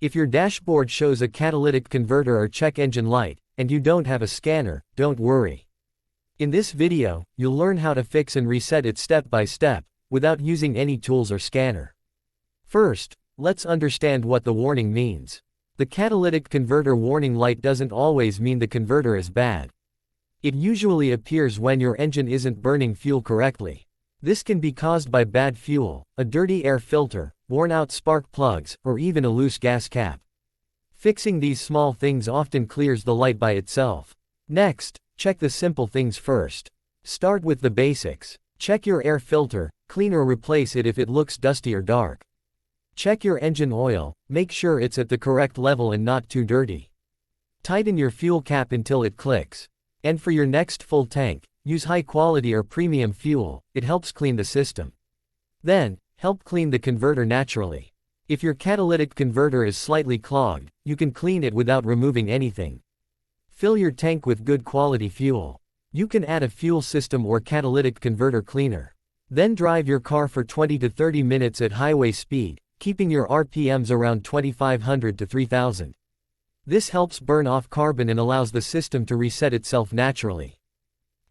If your dashboard shows a catalytic converter or check engine light, and you don't have a scanner, don't worry. In this video, you'll learn how to fix and reset it step by step, without using any tools or scanner. First, let's understand what the warning means. The catalytic converter warning light doesn't always mean the converter is bad. It usually appears when your engine isn't burning fuel correctly. This can be caused by bad fuel, a dirty air filter, worn-out spark plugs, or even a loose gas cap. Fixing these small things often clears the light by itself. Next, check the simple things first. Start with the basics. Check your air filter, clean or replace it if it looks dusty or dark. Check your engine oil, make sure it's at the correct level and not too dirty. Tighten your fuel cap until it clicks. And for your next full tank, use high quality or premium fuel, it helps clean the system. Then, help clean the converter naturally. If your catalytic converter is slightly clogged, you can clean it without removing anything. Fill your tank with good quality fuel. You can add a fuel system or catalytic converter cleaner. Then drive your car for 20 to 30 minutes at highway speed, keeping your RPMs around 2500 to 3000. This helps burn off carbon and allows the system to reset itself naturally.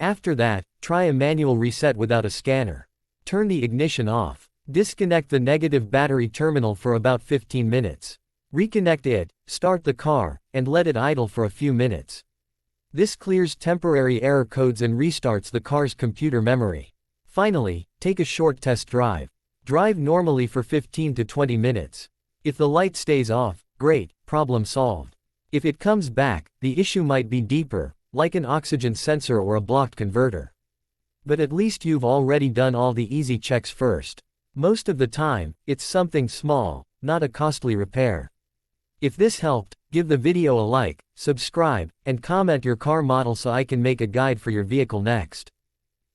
After that, try a manual reset without a scanner. Turn the ignition off. Disconnect the negative battery terminal for about 15 minutes. Reconnect it, start the car, and let it idle for a few minutes. This clears temporary error codes and restarts the car's computer memory. Finally, take a short test drive. Drive normally for 15 to 20 minutes. If the light stays off, great, problem solved. If it comes back, the issue might be deeper, like an oxygen sensor or a blocked converter. But at least you've already done all the easy checks first. Most of the time, it's something small, not a costly repair. If this helped, give the video a like, subscribe, and comment your car model so I can make a guide for your vehicle next.